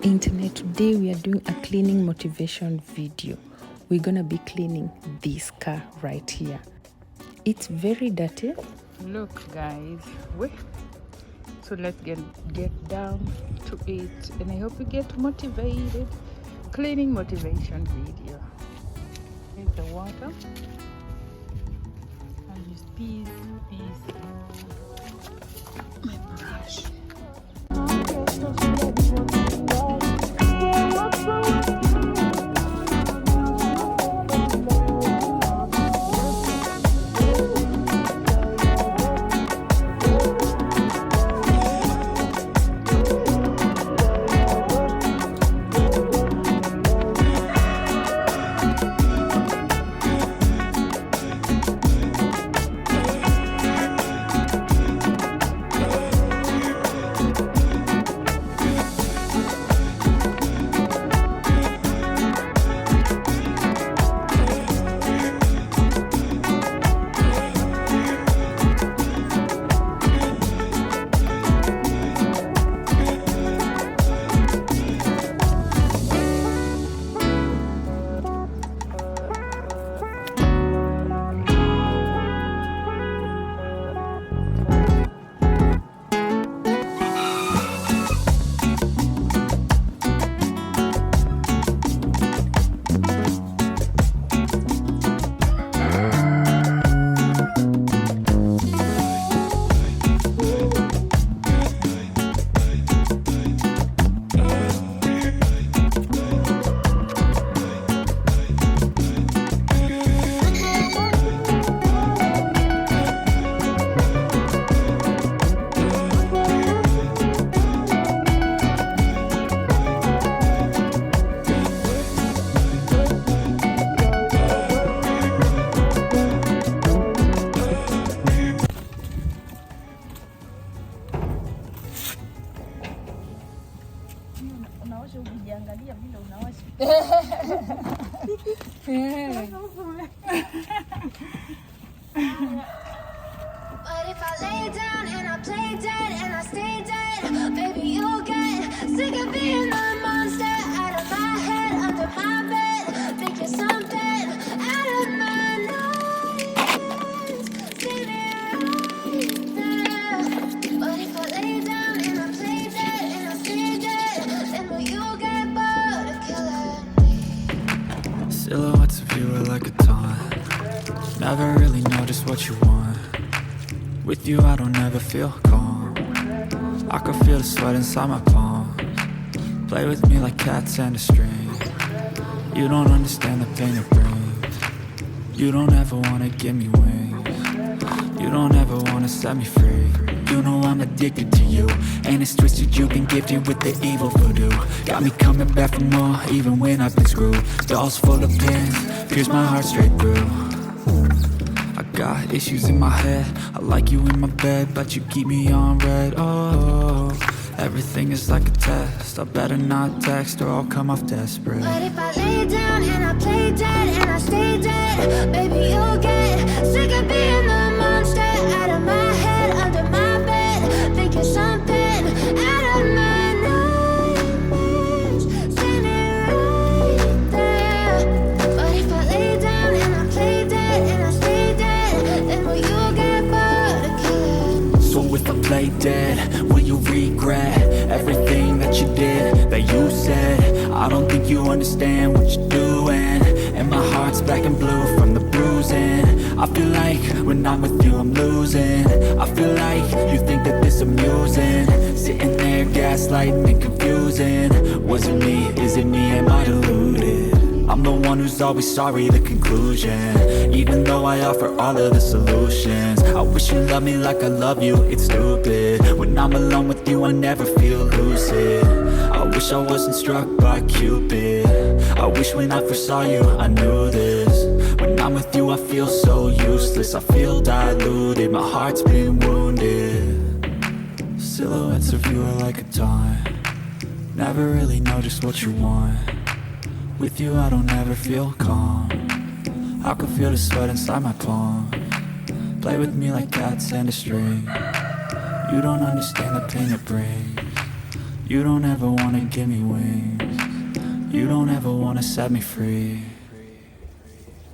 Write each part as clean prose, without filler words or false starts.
Internet, today we are doing a cleaning motivation video. We're gonna be cleaning this car right here. It's very dirty. Look guys, so let's get down to it, and I hope you get motivated. Cleaning motivation video. Here's the water. I'll use peas. My brush. Ukijiangalia vile unaosha. But if I lay down and I play dead and I stay dead, baby, you'll get sick of being the monster out of my head, under my bed. Think you're something out of my nightmares. See me right there. But if I lay down and I play dead and I stay dead, then will you get bored of killing me? Silhouettes of you are like a taunt. Never really know just what you want. With you I don't ever feel calm. I can feel the sweat inside my palms. Play with me like cats and a string. You don't understand the pain it brings. You don't ever wanna give me wings. You don't ever wanna set me free. You know I'm addicted to you, and it's twisted, you've been gifted with the evil voodoo. Got me coming back for more, even when I've been screwed. Dolls full of pins, pierce my heart straight through. I got issues in my head, I like you in my bed, but you keep me on red. Oh, everything is like a test, I better not text or I'll come off desperate. But if I lay down and I play dead and I stay dead, baby, you'll get sick of being the monster out of my head, under my bed. Think you're something out of my nightmares. See me right there. But if I lay down and I play dead and I stay dead, then will you get bored of killing me? So if I play dead, will you regret everything that you did, that you said? I don't think you understand what you're doing, and my heart's black and blue from the bruising. I feel like when I'm with you I'm losing. I feel like you think that this amusing, sitting there gaslighting and confusing. Was it me? Is it me? Am I deluded? I'm the one who's always sorry, the conclusion. Even though I offer all of the solutions, I wish you loved me like I love you, it's stupid. When I'm alone with you I never feel lucid. I wish I wasn't struck by Cupid. I wish when I first saw you I knew this. When I'm with you I feel so useless, I feel diluted, my heart's been wounded. Silhouettes of you are like a taunt. Never really know just what you want. With you I don't ever feel calm. I can feel the sweat inside my palms. Play with me like cats and a string. You don't understand the pain it brings. You don't ever wanna give me wings. You don't ever wanna set me free.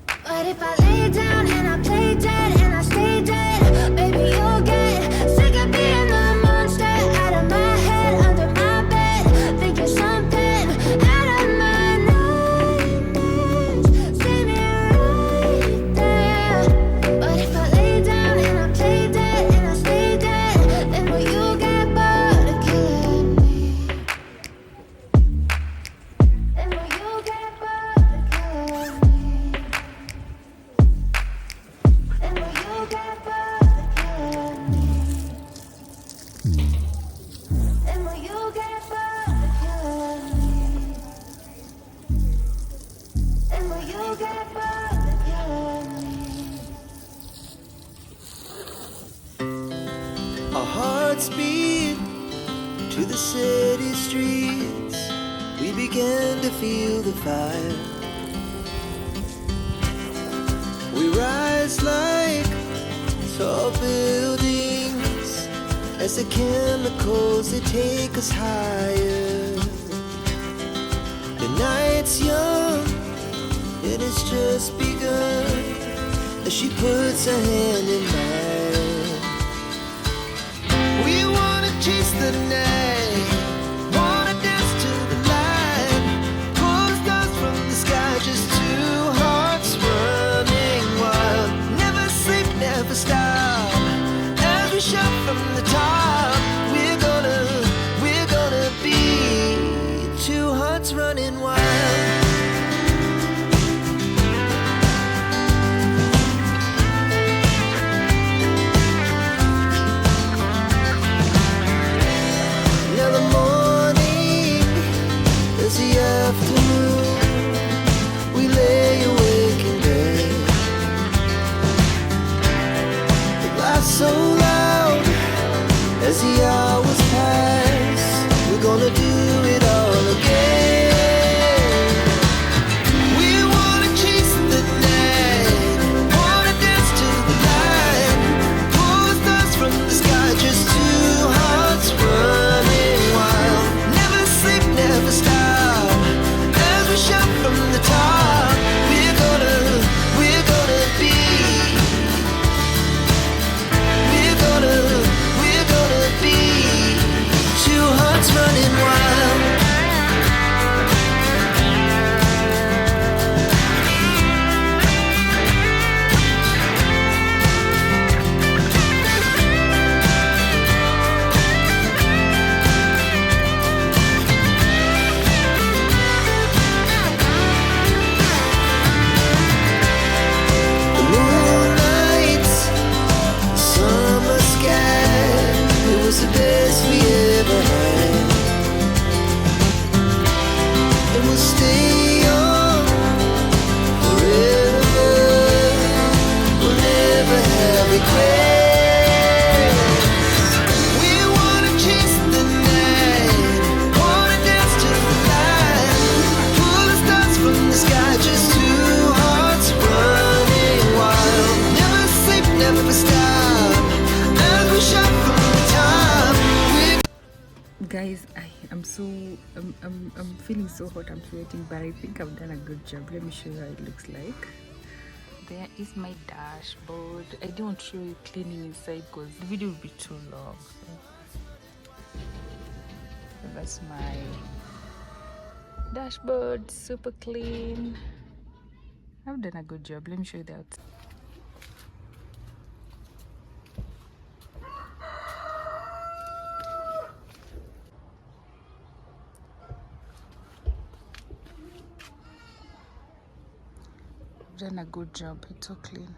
But if I lay down and I play dead and I stay dead, baby, you'll get sick of being the monster out of my head, under my bed, thinking something out of my nightmares. See me right there. But if I lay down and I play dead and I stay dead, then will you get bored of killing me? Then will you get bored of killing me? And will you get bored of killing me? And will you get bored of killing me? And will you get bored of killing me? Our hearts beat to the city streets. We began to feel the fire. We rise like tall buildings as the chemicals, they take us higher. The night's young and it's just begun as she puts her hand in mine. We wanna chase the night, wanna dance to the light, pull stars from the sky, just two hearts running wild. Never sleep, never stop, as we shout from the top. We're gonna be two hearts running wild. Now the morning is the afternoon. We lay awake in bed. The laugh so loud as the hours pass. We're gonna do it all again. We wanna chase the night, wanna dance to the light, pull stars from the sky, just two hearts running wild. Never sleep, never stop, as we shout from the top. We're gonna be, we're gonna be two hearts running wild. The moonlight, summer sky, it was the best we ever had. And we'll stay on forever. We'll never have regrets. We wanna chase the night, wanna dance to the light, pull the stars from the sky, just two hearts running wild. Never sleep, never stop, as we shout from the top. Guys, I'm feeling so hot, I'm sweating, but I think I've done a good job. Let me show you how it looks like. There is my dashboard. I don't want to show you cleaning inside because the video will be too long. So that's my dashboard, super clean. I've done a good job. Let me show you the outside. Done a good job. It's so clean.